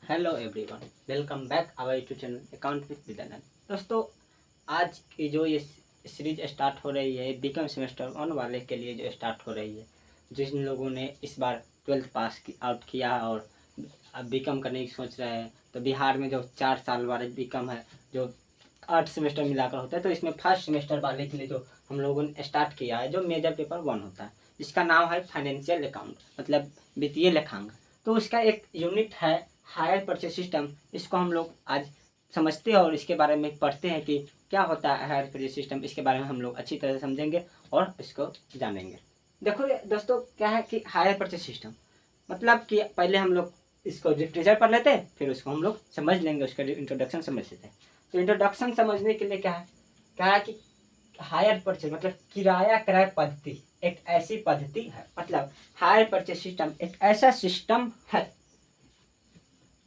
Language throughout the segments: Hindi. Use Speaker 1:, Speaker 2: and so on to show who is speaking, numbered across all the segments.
Speaker 1: Hello everyone, welcome back our YouTube channel account with Vidanand. दोस्तों, आज की जो ये सीरीज स्टार्ट हो रही है बीकॉम सेमेस्टर 1 वाले के लिए जो स्टार्ट हो रही है, जिन लोगों ने इस बार 12th पास आउट किया और अब बीकॉम करने की सोच रहे हैं, तो बिहार में जो 4 साल वाले बीकॉम है जो 8 सेमेस्टर मिलाकर होता है, तो इसमें फर्स्ट सेमेस्टर वाले के लिए जो हम लोगों ने स्टार्ट किया है जो मेजर पेपर 1 होता है, जिसका नाम है फाइनेंशियल अकाउंट, मतलब वित्तीय लेखांकन। तो उसका एक यूनिट है हायर परचेज सिस्टम। इसको हम लोग आज समझते हैं और इसके बारे में पढ़ते हैं कि क्या होता है हायर परचेज सिस्टम। इसके बारे में हम लोग अच्छी तरह से समझेंगे और इसको जानेंगे। देखो दोस्तों, क्या है कि हायर परचेज सिस्टम मतलब कि पहले हम लोग इसको लिटरेचर पढ़ लेते हैं, फिर उसको हम लोग समझ लेंगे, उसका इंट्रोडक्शन समझ लेते हैं। तो इंट्रोडक्शन समझने के लिए क्या है कि हायर परचेज मतलब किराया क्रय पद्धति एक ऐसी पद्धति है, मतलब हायर परचेज सिस्टम एक ऐसा सिस्टम है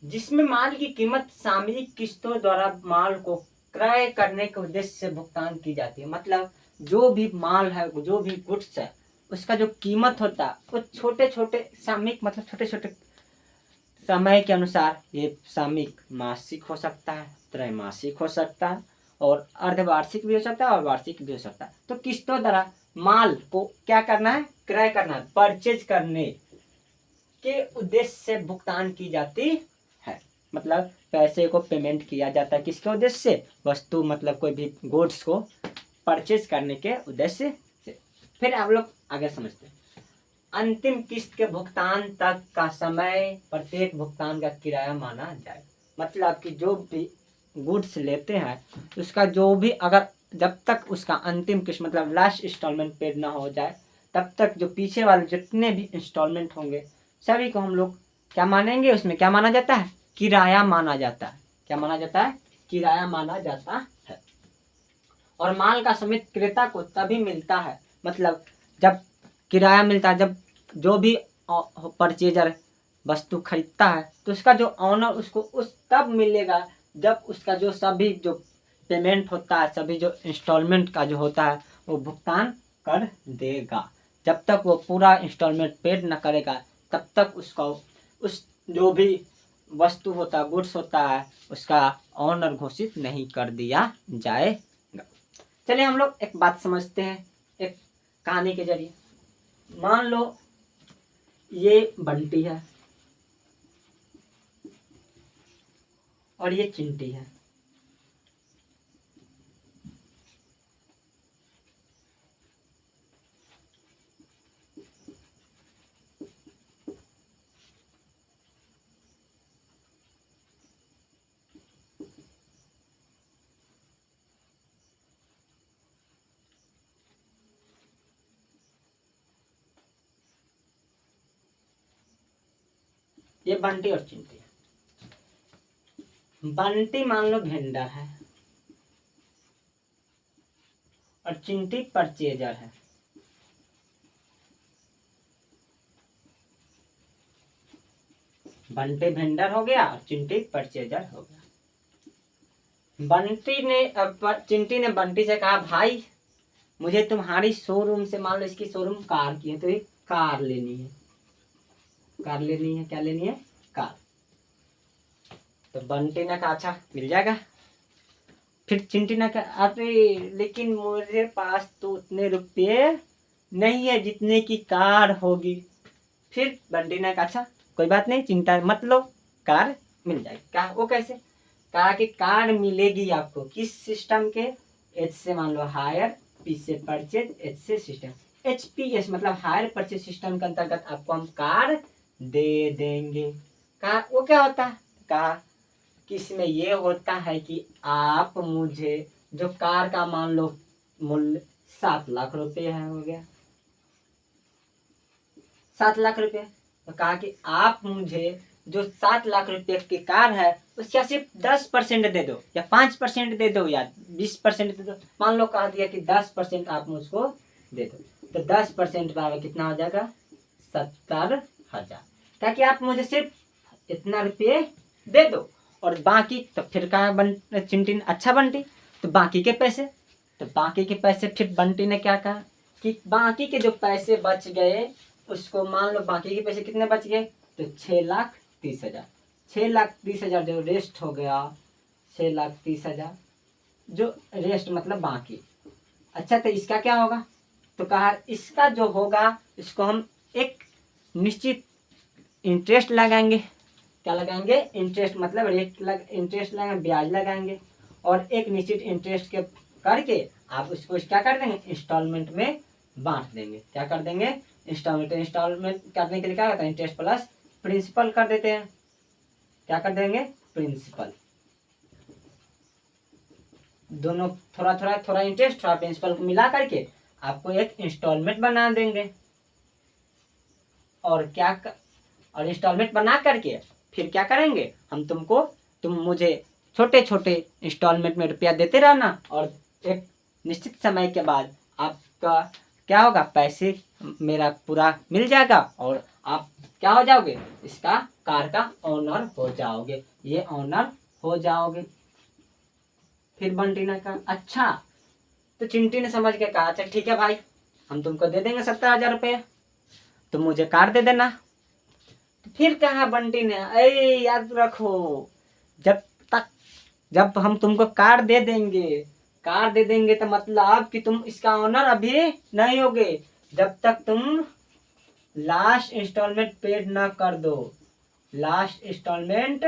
Speaker 1: जिसमें माल की कीमत सामयिक किस्तों द्वारा माल को क्रय करने के उद्देश्य से भुगतान की जाती है। मतलब जो भी माल है, जो भी गुड्स है, उसका जो कीमत होता है वो छोटे छोटे सामयिक मतलब छोटे छोटे समय के अनुसार, ये सामयिक मासिक हो सकता है, त्रैमासिक हो सकता है और अर्धवार्षिक भी हो सकता है और वार्षिक भी हो सकता है। तो किस्तों द्वारा माल को क्या करना है, क्रय करना है, परचेज करने के उद्देश्य से भुगतान की जाती है। मतलब पैसे को पेमेंट किया जाता है किसके उद्देश्य से, वस्तु मतलब कोई भी गुड्स को परचेज करने के उद्देश्य से। फिर आप लोग आगे समझते हैं, अंतिम किस्त के भुगतान तक का समय प्रत्येक भुगतान का किराया माना जाए। मतलब कि जो भी गुड्स लेते हैं उसका जो भी, अगर जब तक उसका अंतिम किस्त मतलब लास्ट इंस्टॉलमेंट पेड ना हो जाए, तब तक जो पीछे वाले जितने भी इंस्टॉलमेंट होंगे सभी को हम लोग क्या मानेंगे, उसमें क्या माना जाता है, किराया माना जाता है। क्या माना जाता है, किराया माना जाता है। और माल का समेत क्रेता को तभी मिलता है, मतलब जब किराया मिलता है, जब जो भी परचेजर वस्तु खरीदता है तो उसका जो ऑनर उसको उस तब मिलेगा जब उसका जो सभी जो पेमेंट होता है, सभी जो इंस्टॉलमेंट का जो होता है वो भुगतान कर देगा। जब तक वो पूरा इंस्टॉलमेंट पेड न करेगा तब तक उसका उस जो भी वस्तु होता है, गुड्स होता है, उसका ऑनर घोषित नहीं कर दिया जाएगा। चलिए हम लोग एक बात समझते हैं एक कहानी के जरिए। मान लो ये बंटी है और ये चिंटी है। ये बंटी और चिंटी है। बंटी मान लो वेंडर है और चिंटी परचेजर है। बंटी वेंडर हो गया और चिंटी परचेजर हो गया। चिंटी ने बंटी से कहा, भाई मुझे तुम्हारी शोरूम से, मान लो इसकी शोरूम कार की है, तो एक कार लेनी है। कार लेनी है, क्या लेनी है, कार। तो बंटी ने कहा अच्छा मिल जाएगा। फिर चिंटी ने कहा अरे लेकिन मेरे पास तो उतने रुपये नहीं है जितने की कार होगी। फिर बंटी ने कहा अच्छा कोई बात नहीं, चिंता मत लो, कार मिल जाएगी। कहा वो कैसे, कहा कि कार मिलेगी आपको किस सिस्टम के, एच से मान लो हायर, पी से परचेज, एच से सिस्टम। HPS मतलब हायर परचेज सिस्टम के अंतर्गत आपको हम कार दे देंगे। कहा वो क्या होता है, कहा कि इसमें ये होता है कि आप मुझे जो कार का मान लो मूल्य 7 लाख रुपए है, हो गया 7 लाख रुपए। तो कहा कि आप मुझे जो 7 लाख रुपए की कार है उसका सिर्फ 10% दे दो, या 5% दे दो, या 20% दे दो। मान लो कहा दिया कि 10% आप मुझको दे दो, तो 10% बराबर कितना हो जाएगा, 70,000। ताकि आप मुझे सिर्फ इतना रुपये दे दो और बाकी तो फिर कहा चिंटी अच्छा बंटी, तो बाकी के पैसे, तो बाकी के पैसे फिर बंटी ने क्या कहा कि बाकी के जो पैसे बच गए उसको, मान लो बाकी के पैसे कितने बच गए, तो 6,30,000। 6,30,000 जो रेस्ट हो गया, 6,30,000 जो रेस्ट मतलब बाकी। अच्छा, तो इसका क्या होगा? तो कहा इसका जो होगा इसको हम एक निश्चित इंटरेस्ट लगाएंगे। क्या लगाएंगे? इंटरेस्ट मतलब इंटरेस्ट लगाएंगे, ब्याज लगाएंगे, और एक निश्चित इंटरेस्ट के करके आप उसको क्या कर देंगे? इंस्टॉलमेंट में बांट देंगे। क्या कर देंगे? इंस्टॉलमेंट करने के लिए क्या होता है? इंटरेस्ट प्लस प्रिंसिपल कर देते हैं। क्या कर देंगे? प्रिंसिपल। दोनों थोड़ा इंटरेस्ट थोड़ा प्रिंसिपल को मिला करके आपको एक इंस्टॉलमेंट बना देंगे। और इंस्टॉलमेंट बना करके फिर क्या करेंगे? तुम मुझे छोटे छोटे इंस्टॉलमेंट में रुपया देते रहना, और एक निश्चित समय के बाद आपका क्या होगा? पैसे मेरा पूरा मिल जाएगा और आप क्या हो जाओगे? इसका कार का ओनर हो जाओगे। ये ओनर हो जाओगे। फिर बंटी ने कहा अच्छा। तो चिंटी ने समझ के कहा अच्छा ठीक है भाई, हम तुमको दे देंगे 70,000 रुपये, तुम मुझे कार दे देना। तो फिर कहा बंटी ने, अरे याद रखो, जब हम तुमको कार दे देंगे तो मतलब कि तुम इसका ओनर अभी नहीं होगे जब तक तुम लास्ट इंस्टॉलमेंट पेड ना कर दो। लास्ट इंस्टॉलमेंट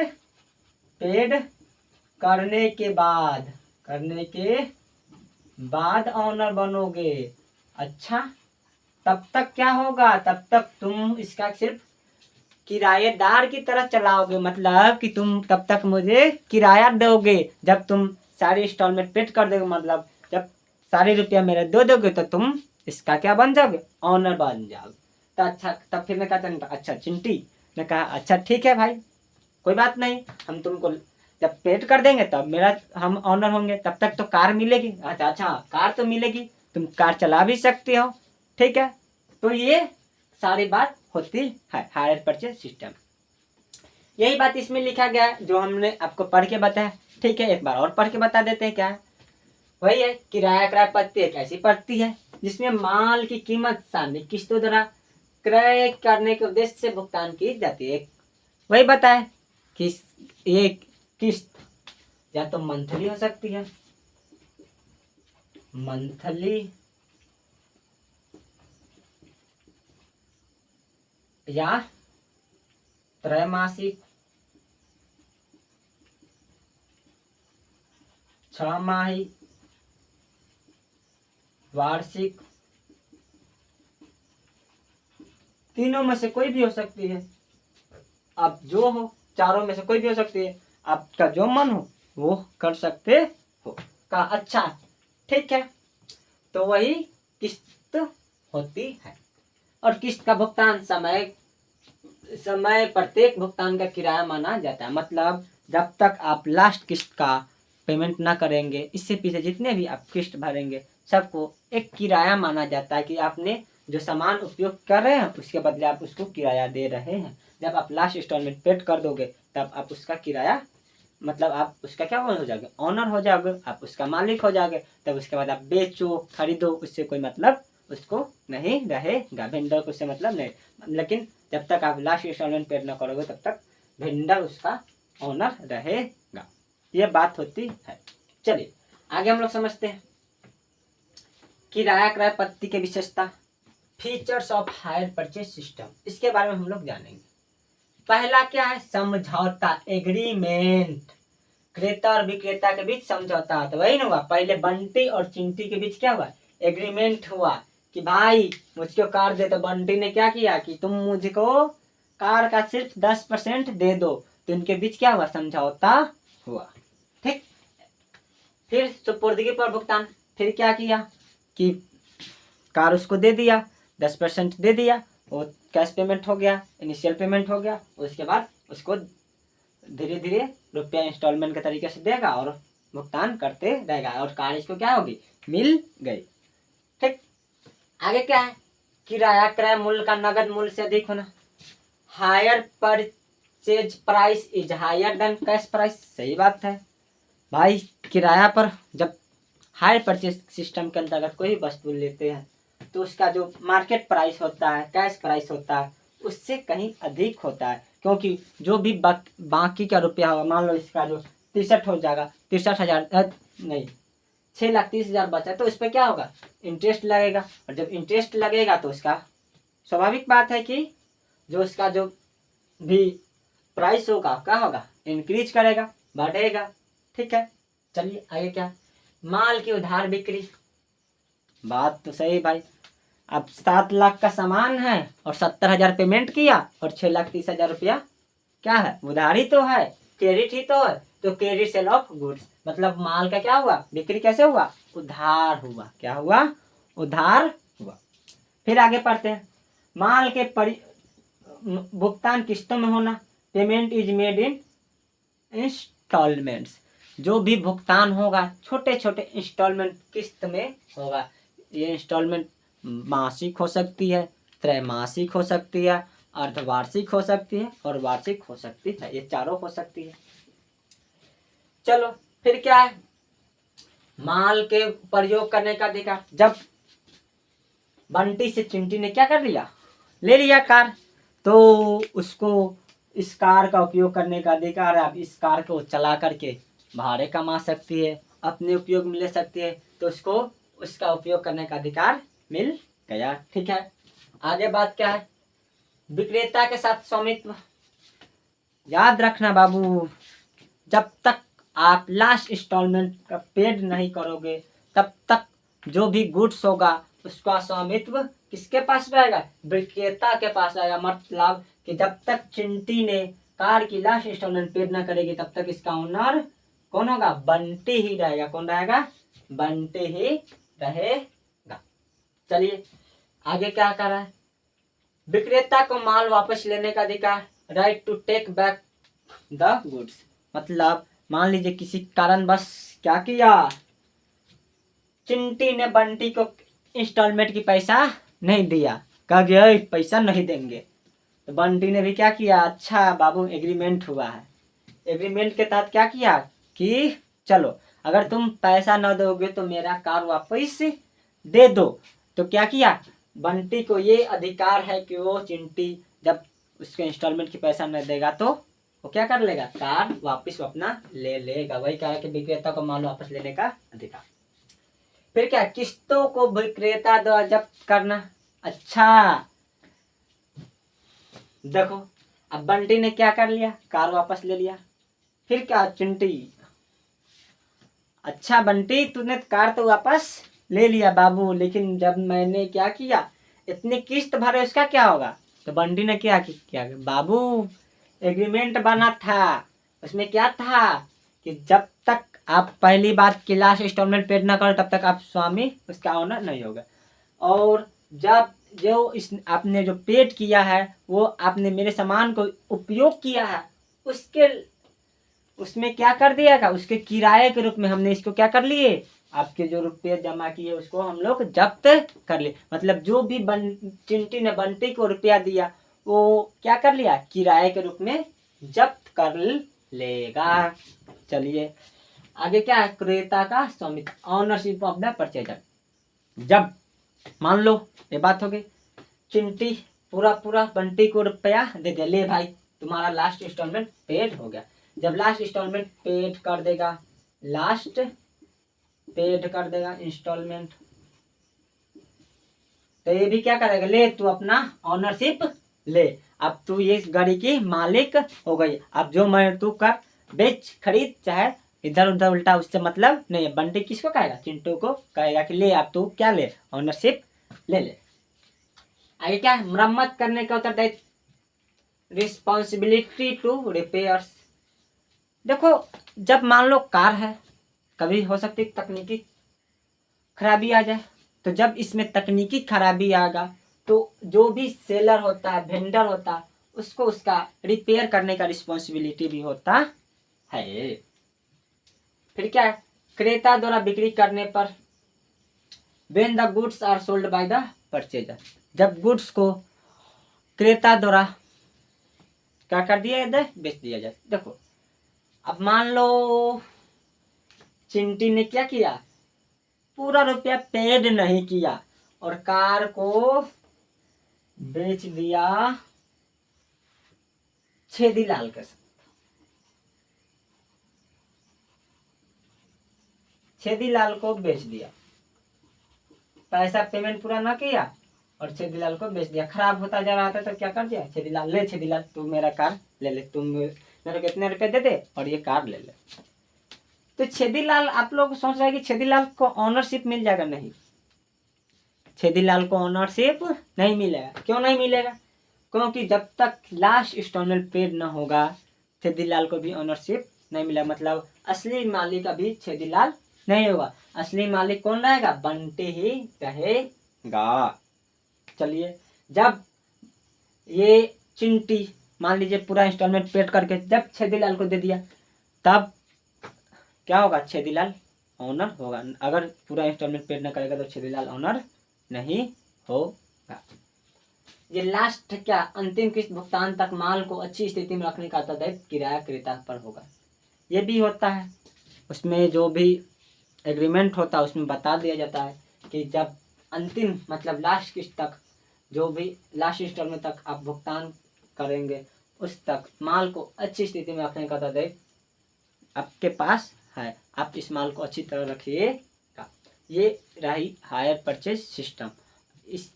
Speaker 1: पेड करने के बाद ओनर बनोगे। अच्छा, तब तक क्या होगा? तब तक तुम इसका सिर्फ किराएदार की तरह चलाओगे, मतलब कि तुम तब तक मुझे किराया दोगे। जब तुम सारी इंस्टॉलमेंट पेड कर दोगे, मतलब जब सारे रुपया मेरे दे दोगे तो तुम इसका क्या बन जाओगे? ऑनर बन जाओगे। तो अच्छा, तब फिर मैं कहा अच्छा चिंटी ने कहा अच्छा ठीक है भाई, कोई बात नहीं, हम तुमको जब पेड कर देंगे तब हम ऑनर होंगे, तब तक तो कार मिलेगी। अच्छा कार तो मिलेगी, तुम कार चला भी सकते हो, ठीक है। तो ये सारी बात होती है हायर परचेज सिस्टम। यही बात इसमें लिखा गया है जो हमने आपको पढ़ के बताया, ठीक है। एक बार और पढ़ के बता देते हैं। क्या है? वही है, किराया क्रय पत्ती एक ऐसी पत्ती है जिसमें माल की कीमत सामयिक किस्तों द्वारा क्रय करने के उद्देश्य से भुगतान की जाती है। वही बताए कि ये किस्त या तो मंथली हो सकती है, मंथली या त्रैमासिक, 6 माही, वार्षिक, तीनों में से कोई भी हो सकती है। आप जो हो, चारों में से कोई भी हो सकती है, आपका जो मन हो वो कर सकते हो। का अच्छा ठीक है। तो वही किस्त होती है। और किस्त का भुगतान समय प्रत्येक भुगतान का किराया माना जाता है। मतलब जब तक आप लास्ट किस्त का पेमेंट ना करेंगे, इससे पीछे जितने भी आप किस्त भरेंगे सबको एक किराया माना जाता है कि आपने जो सामान उपयोग कर रहे हैं उसके बदले आप उसको किराया दे रहे हैं। जब आप लास्ट इंस्टॉलमेंट पेड कर दोगे तब आप उसका किराया, मतलब आप उसका क्या हो जाओगे? ऑनर हो जाओगे, आप उसका मालिक हो जाओगे। तब उसके बाद आप बेचो खरीदो, उससे कोई मतलब उसको नहीं रहेगा, वेंडर को उससे मतलब नहीं। लेकिन जब तक आप लास्ट इंस्टॉलमेंट पेड ना करोगे तब तक वेंडर उसका ऑनर रहेगा। ये बात होती है। चलिए आगे हम लोग समझते हैं किराया क्रय पत्ती के विशेषता, features of hire purchase system. इसके बारे में हम लोग जानेंगे। पहला क्या है? समझौता, एग्रीमेंट। क्रेता और विक्रेता के बीच समझौता होता है। वही ना हुआ, पहले बंटी और चिंटी के बीच क्या हुआ? एग्रीमेंट हुआ कि भाई मुझको कार दे। तो बंटी ने क्या किया कि तुम मुझको कार का सिर्फ 10% दे दो। तो इनके बीच क्या हुआ? समझौता हुआ, ठीक। फिर सुपुर्दगी पर भुगतान, फिर क्या किया कि कार उसको दे दिया, 10% दे दिया, वो कैश पेमेंट हो गया, इनिशियल पेमेंट हो गया। उसके बाद उसको धीरे धीरे रुपया इंस्टॉलमेंट के तरीके से देगा और भुगतान करते रहेगा, और कार इसको क्या होगी? मिल गई, ठीक। आगे क्या है? किराया क्रय मूल्य का नगद मूल्य से अधिक होना। Hire purchase price is higher than cash price. सही बात है भाई। किराया पर जब हायर परचेज सिस्टम के अंतर्गत कोई वस्तु लेते हैं तो उसका जो मार्केट प्राइस होता है, कैश प्राइस होता है, उससे कहीं अधिक होता है, क्योंकि जो भी बाकी का रुपया होगा, मान लो इसका जो 63 हो जाएगा, 63,000 नहीं 6,30,000 बचा, तो इस पर क्या होगा, इंटरेस्ट लगेगा। और जब इंटरेस्ट लगेगा तो उसका स्वाभाविक बात है कि जो उसका जो भी प्राइस होगा क्या होगा, इंक्रीज करेगा, बढ़ेगा। ठीक है, चलिए आगे क्या, माल की उधार बिक्री। बात तो सही भाई, अब 7 लाख का सामान है और 70,000 पेमेंट किया और 6,30,000 रुपया क्या है, उधारी तो है, क्रेडिट ही तो है। तो क्रेडिट सेल ऑफ गुड्स, मतलब माल का क्या हुआ, बिक्री कैसे हुआ, उधार हुआ। क्या हुआ, उधार हुआ। फिर आगे पढ़ते हैं, माल के भुगतान किस्तों में होना, payment is made in installments. जो भी भुगतान होगा छोटे छोटे इंस्टॉलमेंट किस्त में होगा। ये इंस्टॉलमेंट मासिक हो सकती है, त्रैमासिक हो सकती है, अर्धवार्षिक हो सकती है और वार्षिक हो सकती है, ये चारों हो सकती है। चलो फिर क्या है, माल के प्रयोग करने का अधिकार। जब बंटी से चिंटी ने क्या कर लिया, ले लिया कार, तो उसको इस कार का उपयोग करने का अधिकार है। अब इस कार को चला करके भाड़े कमा सकती है, अपने उपयोग में ले सकती है, तो उसको उसका उपयोग करने का अधिकार मिल गया। ठीक है, आगे बात क्या है, विक्रेता के साथ स्वामित्व। याद रखना बाबू, जब तक आप लास्ट इंस्टॉलमेंट का पेड नहीं करोगे तब तक जो भी गुड्स होगा उसका स्वामित्व किसके पास रहेगा, विक्रेता के पास रहेगा। मतलब कि जब तक चिंटी ने कार की लास्ट इंस्टॉलमेंट पेड ना करेगी तब तक इसका ओनर कौन होगा, बंटी ही रहेगा। कौन रहेगा, बंटी ही रहेगा। चलिए आगे क्या कर रहा है, विक्रेता को माल वापस लेने का अधिकार, right to take back the goods. मतलब मान लीजिए किसी कारणवश क्या किया, चिंटी ने बंटी को इंस्टॉलमेंट की पैसा नहीं दिया, कह गया पैसा नहीं देंगे, तो बंटी ने भी क्या किया, अच्छा बाबू एग्रीमेंट हुआ है, एग्रीमेंट के तहत क्या किया कि चलो अगर तुम पैसा न दोगे तो मेरा कार वापस दे दो। तो क्या किया, बंटी को ये अधिकार है कि वो चिंटी जब उसके इंस्टॉलमेंट की पैसा न देगा तो वो क्या कर लेगा, कार वापस अपना ले लेगा। वही कहा कि विक्रेता को माल वापस लेने का अधिकार। फिर क्या, किस्तों को विक्रेता द्वारा जब्त करना। अच्छा देखो, अब बंटी ने क्या कर लिया, कार वापस ले लिया। फिर क्या चिंटी, अच्छा बंटी तूने कार तो वापस ले लिया बाबू, लेकिन जब मैंने क्या किया, इतनी किस्त भरे उसका क्या होगा। तो बंटी ने क्या किया, बाबू एग्रीमेंट बना था, उसमें क्या था कि जब तक आप पहली बात की लास्ट इंस्टॉलमेंट पेड ना करो तब तक आप स्वामी उसका ओनर नहीं होगा। और जब जो इस आपने जो पेड किया है वो आपने मेरे सामान को उपयोग किया है, उसके उसमें क्या कर दिया था, उसके किराए के रूप में हमने इसको क्या कर लिए, आपके जो रुपये जमा किए उसको हम लोग जब्त कर लिए। मतलब जो भी चिंटी ने बंटी को रुपया दिया वो क्या कर लिया, किराए के रूप में जब्त कर लेगा। चलिए आगे क्या है, क्रेता का स्वामित्व, ऑनरशिप ऑफ द परचेजर। जब मान लो ये बात हो गई, चिंटी पूरा पूरा बंटी को रुपया दे दे, ले भाई तुम्हारा लास्ट इंस्टॉलमेंट पेड हो गया। जब लास्ट इंस्टॉलमेंट पेड कर देगा, लास्ट पेड कर देगा इंस्टॉलमेंट, तो ये भी क्या करेगा, ले तू अपना ऑनरशिप ले, अब तू ये गाड़ी की मालिक हो गई। अब जो मैं तू कर बेच खरीद चाहे इधर उधर उल्टा, उससे मतलब नहीं है। बंटी किसको कहेगा, चिंटू को कहेगा कि ले अब तू क्या ले, ऑनरशिप ले ले। आगे क्या है, मरम्मत करने का उत्तरदायित्व, रिस्पॉन्सिबिलिटी टू रिपेयर्स। देखो जब मान लो कार है, कभी हो सकती तकनीकी खराबी आ जाए, तो जब इसमें तकनीकी खराबी आएगा तो जो भी सेलर होता है, वेंडर होता है, उसको उसका रिपेयर करने का रिस्पॉन्सिबिलिटी भी होता है। फिर क्या है, क्रेता द्वारा बिक्री करने पर, when the goods are sold by the purchaser. जब गुड्स को क्रेता द्वारा क्या कर दिया जाए, बेच दिया जाए। देखो अब मान लो चिंटी ने क्या किया, पूरा रुपया पेड नहीं किया और कार को बेच दिया छेदीलाल के साथ। छेदीलाल को बेच दिया, पैसा पेमेंट पूरा ना किया और छेदीलाल को बेच दिया। खराब होता जा रहा था तो क्या कर दिया छेदीलाल, ले छेदीलाल तू मेरा कार ले ले, तुम मेरे को इतने रुपए दे दे और ये कार ले ले। तो छेदीलाल, आप लोग सोच रहे हैं कि छेदीलाल को ऑनरशिप मिल जाएगा, नहीं, छेदीलाल को ऑनरशिप नहीं मिलेगा। क्यों नहीं मिलेगा? क्योंकि जब तक लास्ट इंस्टॉलमेंट पेड ना होगा छेदीलाल को भी ऑनरशिप नहीं मिला। मतलब असली मालिक अभी छेदीलाल नहीं होगा, असली मालिक कौन रहेगा? बंटी ही रहेगा। चलिए, जब ये चिंटी मान लीजिए पूरा इंस्टॉलमेंट पेड करके जब छेदीलाल को दे दिया, तब क्या होगा? छेदीलाल ऑनर होगा। अगर पूरा इंस्टॉलमेंट पेड न करेगा तो छेदीलाल ऑनर नहीं होगा। ये लास्ट क्या अंतिम किस्त भुगतान तक माल को अच्छी स्थिति में रखने का दायित्व किराया क्रेता पर होगा। ये भी होता है, उसमें जो भी एग्रीमेंट होता है उसमें बता दिया जाता है कि जब अंतिम मतलब लास्ट किस्त तक, जो भी लास्ट इंस्टॉलमेंट तक आप भुगतान करेंगे उस तक माल को अच्छी स्थिति में रखने का दायित्व आपके पास है। आप इस माल को अच्छी तरह रखिएगा। ये रही हायर परचेज सिस्टम। इस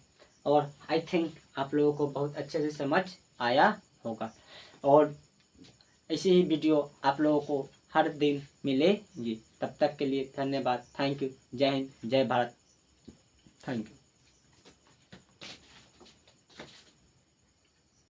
Speaker 1: और आई थिंक आप लोगों को बहुत अच्छे से समझ आया होगा और ऐसी ही वीडियो आप लोगों को हर दिन मिलेगी। तब तक के लिए धन्यवाद। Thank you. जय हिंद, जय भारत। Thank you.